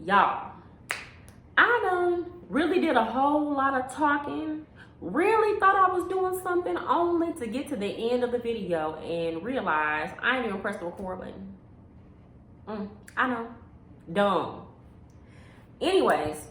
Y'all, I done really did a whole lot of talking. Really thought I was doing something only to get to the end of the video and realize I ain't even pressed the record button. I know. Dumb. Anyways,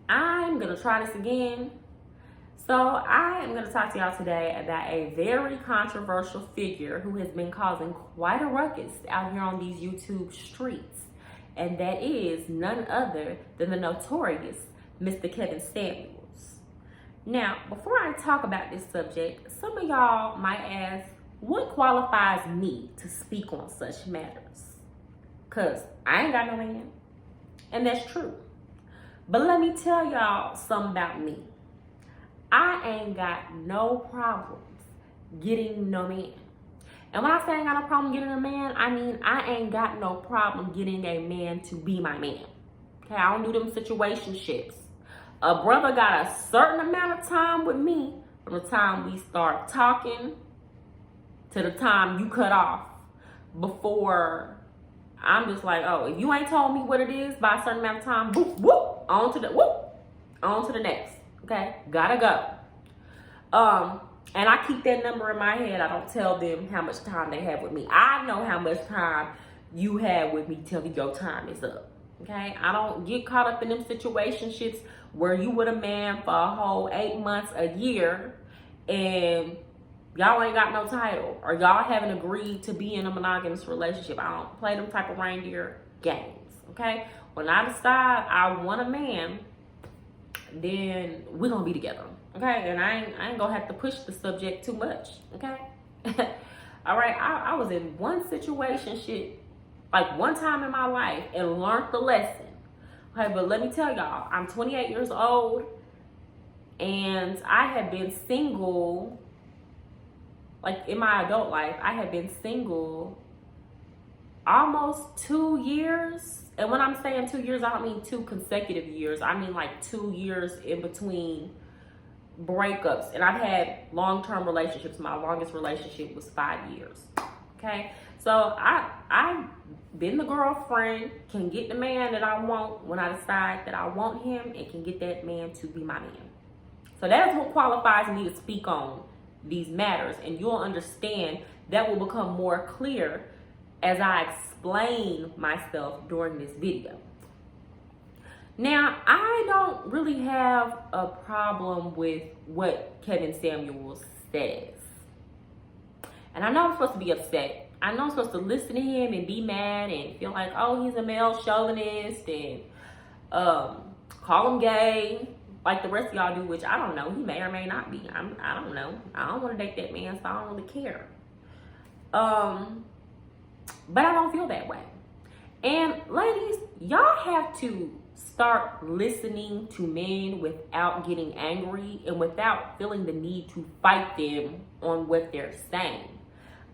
I'm gonna try this again. So I am gonna talk to y'all today about a very controversial figure who has been causing quite a ruckus out here on these YouTube streets. And that is none other than the notorious Mr. Kevin Samuels. Now, before I talk about this subject, some of y'all might ask, what qualifies me to speak on such matters? Cause I ain't got no man. And that's true. But let me tell y'all something about me. I ain't got no problems getting no man. And when I say I ain't got no problem getting a man, I mean I ain't got no problem getting a man to be my man. Okay, I don't do them situationships. A brother got a certain amount of time with me from the time we start talking to the time you cut off. Before I'm just like, oh, if you ain't told me what it is by a certain amount of time, whoop, whoop, on to the next. Okay, gotta go. And I keep that number in my head. I don't tell them how much time they have with me. I know how much time you have with me till your time is up. Okay, I don't get caught up in them situationships where you with a man for a whole 8 months, a year, and y'all ain't got no title, or y'all haven't agreed to be in a monogamous relationship. I don't play them type of reindeer games. Okay, when I decide I want a man, then we're gonna be together. Okay, and I ain't gonna have to push the subject too much. Okay. All right, I was in one situation like one time in my life and learned the lesson. Okay, but let me tell y'all, I'm 28 years old and I have been single, like in my adult life, I have been single almost 2 years. And when I'm saying 2 years, I don't mean 2 consecutive years. I mean like 2 years in between breakups. And I've had long-term relationships. My longest relationship was 5 years. Okay, so I've been the girlfriend, can get the man that I want when I decide that I want him, and can get that man to be my man. So that is what qualifies me to speak on these matters, and you'll understand that will become more clear as I explain myself during this video. Now, I don't really have a problem with what Kevin Samuels says. And I know I'm supposed to be upset. I know I'm supposed to listen to him and be mad and feel like, oh, he's a male chauvinist, and call him gay like the rest of y'all do, which I don't know. He may or may not be. I don't know. I don't want to date that man, so I don't really care. But I don't feel that way. And ladies, y'all have to start listening to men without getting angry and without feeling the need to fight them on what they're saying.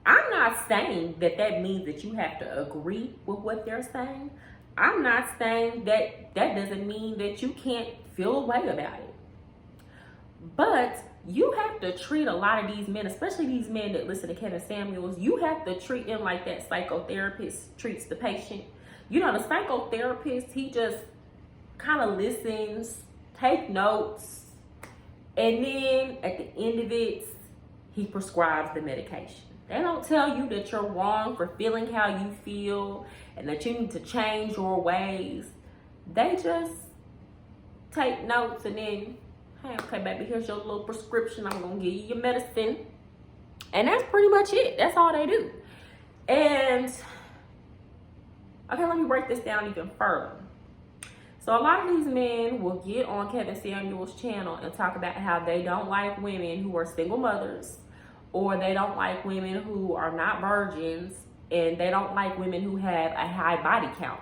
I'm not saying that means that you have to agree with what they're saying. I'm not saying that doesn't mean that you can't feel a way about it. But you have to treat a lot of these men, especially these men that listen to Kevin Samuels, you have to treat them like that psychotherapist treats the patient. You know, the psychotherapist, he just kind of listens, take notes, and then at the end of it, he prescribes the medication. They don't tell you that you're wrong for feeling how you feel and that you need to change your ways. They just take notes and then, hey, okay, baby, here's your little prescription. I'm going to give you your medicine. And that's pretty much it. That's all they do. And, okay, let me break this down even further. So a lot of these men will get on Kevin Samuels' channel and talk about how they don't like women who are single mothers, or they don't like women who are not virgins, and they don't like women who have a high body count,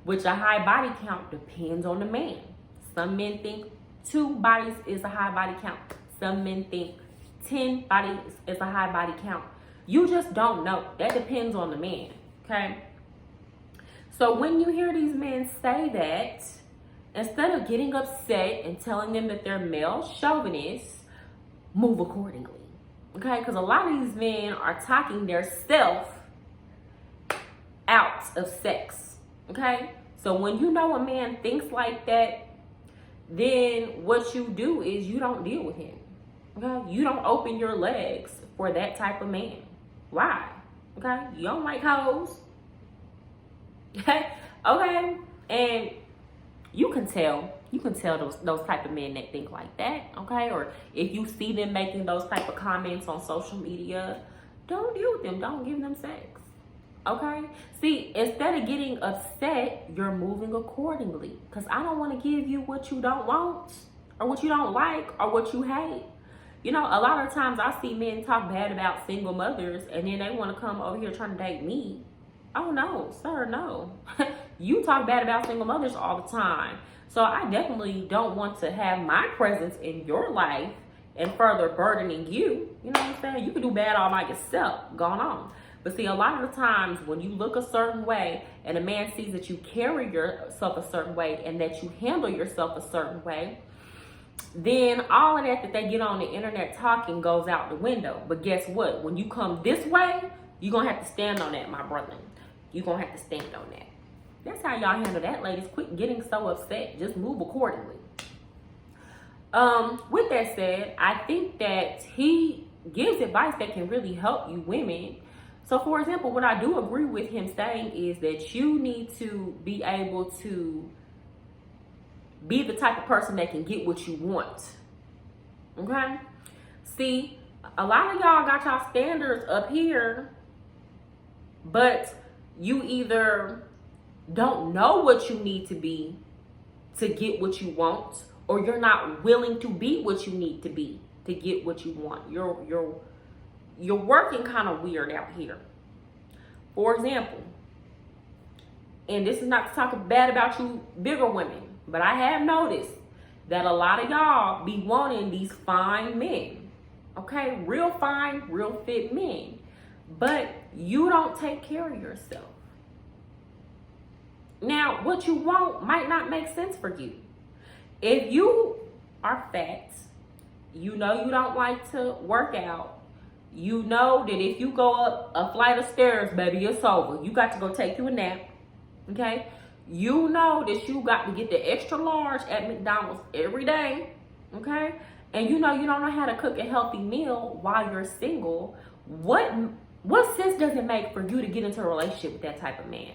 which a high body count depends on the man. Some men think 2 bodies is a high body count. Some men think 10 bodies is a high body count. You just don't know. That depends on the man, okay? So when you hear these men say that, instead of getting upset and telling them that they're male chauvinists, move accordingly. Okay, because a lot of these men are talking their self out of sex. Okay, So when you know a man thinks like that, then what you do is you don't deal with him. Okay? You don't open your legs for that type of man. Why? Okay? You don't like hoes. Okay? And you can tell those type of men that think like that, okay? Or if you see them making those type of comments on social media, don't deal with them. Don't give them sex, okay? See, instead of getting upset, you're moving accordingly. Because I don't want to give you what you don't want or what you don't like or what you hate. You know, a lot of times I see men talk bad about single mothers and then they want to come over here trying to date me. Oh, no, sir, no. You talk bad about single mothers all the time. So I definitely don't want to have my presence in your life and further burdening you. You know what I'm saying? You can do bad all by yourself, going on. But see, a lot of the times when you look a certain way and a man sees that you carry yourself a certain way and that you handle yourself a certain way, then all of that they get on the internet talking goes out the window. But guess what? When you come this way, you're going to have to stand on that, my brother. You're going to have to stand on that. That's how y'all handle that, ladies. Quit getting so upset. Just move accordingly. With that said, I think that he gives advice that can really help you women. So, for example, what I do agree with him saying is that you need to be able to be the type of person that can get what you want. Okay? See, a lot of y'all got y'all standards up here, but you either don't know what you need to be to get what you want, or you're not willing to be what you need to be to get what you want. You're working kind of weird out here. For example, and this is not to talk bad about you bigger women, but I have noticed that a lot of y'all be wanting these fine men. Okay? Real fine, real fit men. But you don't take care of yourself. Now, what you want might not make sense for you. If you are fat, you know you don't like to work out, you know that if you go up a flight of stairs, baby, it's over. You got to go take you a nap, okay? You know that you got to get the extra large at McDonald's every day, okay? And you know you don't know how to cook a healthy meal while you're single. What sense does it make for you to get into a relationship with that type of man?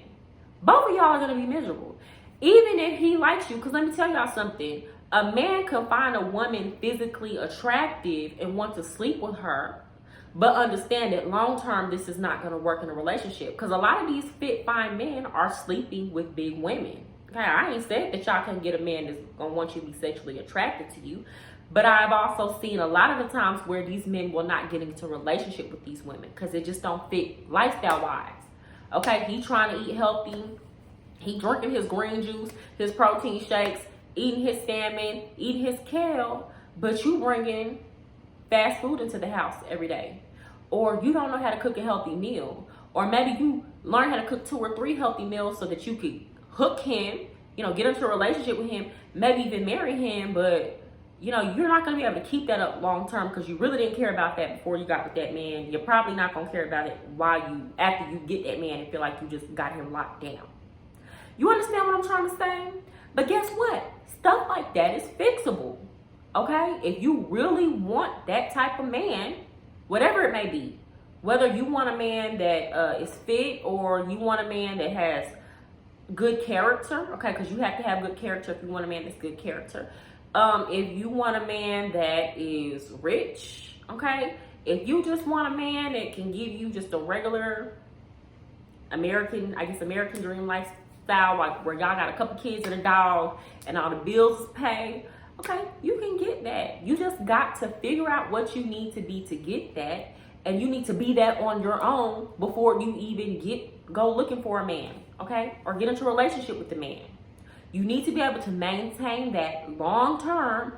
Both of y'all are going to be miserable. Even if he likes you, because let me tell y'all something. A man can find a woman physically attractive and want to sleep with her, but understand that long term, this is not going to work in a relationship. Because a lot of these fit, fine men are sleeping with big women. Okay, I ain't said that y'all can't get a man that's going to want you to be sexually attracted to you. But I've also seen a lot of the times where these men will not get into a relationship with these women because it just don't fit lifestyle-wise. Okay, he trying to eat healthy. He drinking his green juice, his protein shakes, eating his salmon, eating his kale, but you bringing fast food into the house every day. Or you don't know how to cook a healthy meal. Or maybe you learn how to cook 2 or 3 healthy meals so that you could hook him, you know, get into a relationship with him, maybe even marry him, but you know, you're not going to be able to keep that up long term because you really didn't care about that before you got with that man. You're probably not going to care about it after you get that man and feel like you just got him locked down. You understand what I'm trying to say? But guess what? Stuff like that is fixable. Okay? If you really want that type of man, whatever it may be, whether you want a man that is fit or you want a man that has good character, okay, because you have to have good character if you want a man that's good character. If you want a man that is rich, okay, if you just want a man that can give you just a regular American dream lifestyle, like where y'all got a couple kids and a dog and all the bills is paid, okay, you can get that. You just got to figure out what you need to be to get that, and you need to be that on your own before you even go looking for a man, okay, or get into a relationship with the man. You need to be able to maintain that long term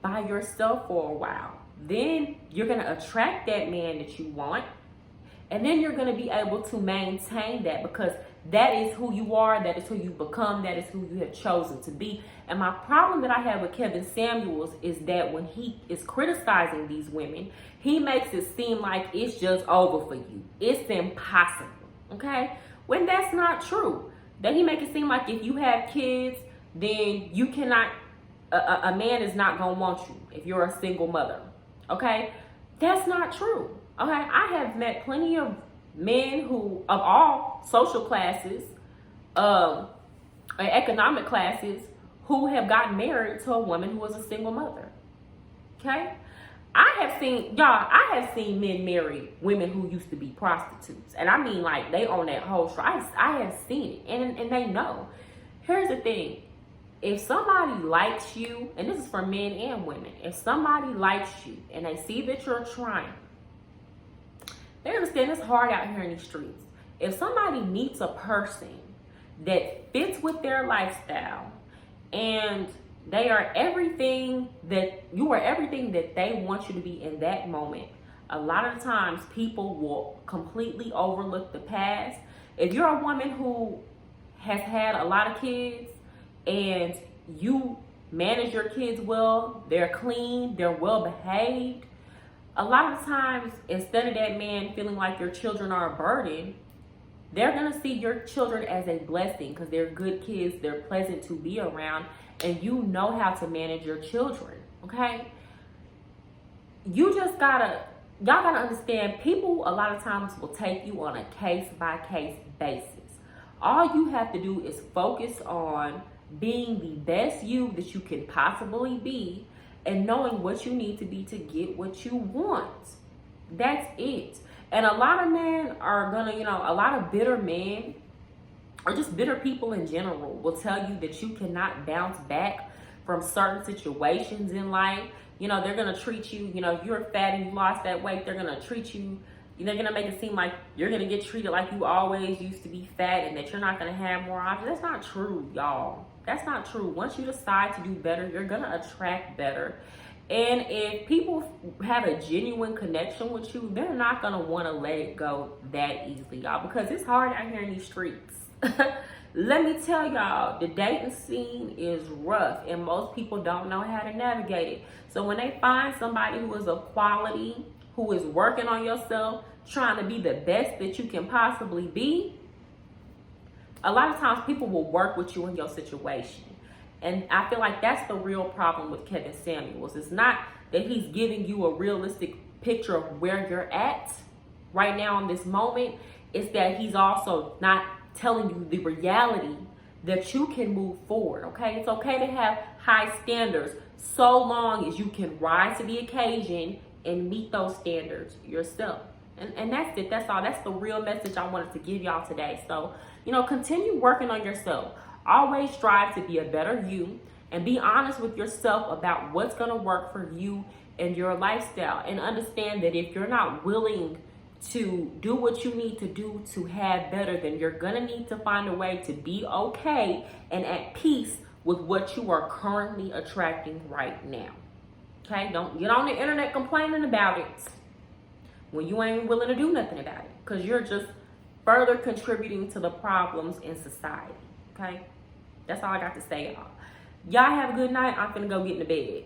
by yourself for a while. Then you're going to attract that man that you want. And then you're going to be able to maintain that because that is who you are. That is who you become. That is who you have chosen to be. And my problem that I have with Kevin Samuels is that when he is criticizing these women, he makes it seem like it's just over for you. It's impossible. Okay? When that's not true. That he make it seem like if you have kids, then you cannot, a man is not gonna want you if you're a single mother. Okay? That's not true. Okay? I have met plenty of men who, of all social classes, economic classes, who have gotten married to a woman who was a single mother. Okay? I have seen men marry women who used to be prostitutes. And I mean, like, they own that whole I have seen it. And they know. Here's the thing. If somebody likes you, and this is for men and women, if somebody likes you and they see that you're trying, they understand it's hard out here in these streets. If somebody meets a person that fits with their lifestyle and they are everything that you are, everything that they want you to be in that moment, a lot of times people will completely overlook the past. If you're a woman who has had a lot of kids and you manage your kids well, they're clean, they're well behaved, a lot of times, instead of that man feeling like your children are a burden, they're going to see your children as a blessing because they're good kids, they're pleasant to be around, and you know how to manage your children, okay? Y'all gotta understand, people a lot of times will take you on a case-by-case basis. All you have to do is focus on being the best you that you can possibly be and knowing what you need to be to get what you want. That's it. And a lot of men are gonna, a lot of bitter men or just bitter people in general will tell you that you cannot bounce back from certain situations in life. They're gonna treat you, if you're fat and you lost that weight, they're gonna treat you, they're gonna make it seem like you're gonna get treated like you always used to be fat and that you're not gonna have more options. That's not true, y'all. That's not true. Once you decide to do better, you're gonna attract better. And if people have a genuine connection with you, they're not gonna wanna let it go that easily, y'all, because it's hard out here in these streets. Let me tell y'all, the dating scene is rough and most people don't know how to navigate it. So when they find somebody who is of quality, who is working on yourself, trying to be the best that you can possibly be, a lot of times people will work with you in your situation. And I feel like that's the real problem with Kevin Samuels. It's not that he's giving you a realistic picture of where you're at right now in this moment. It's that he's also not telling you the reality that you can move forward, okay? It's okay to have high standards so long as you can rise to the occasion and meet those standards yourself. And that's it. That's all. That's the real message I wanted to give y'all today. So, continue working on yourself. Always strive to be a better you and be honest with yourself about what's going to work for you and your lifestyle. And understand that if you're not willing to do what you need to do to have better, then you're going to need to find a way to be okay and at peace with what you are currently attracting right now. Okay? Don't get on the internet complaining about it when you ain't willing to do nothing about it, because you're just further contributing to the problems in society. Okay? That's all I got to say, y'all. Y'all have a good night. I'm finna go get in the bed.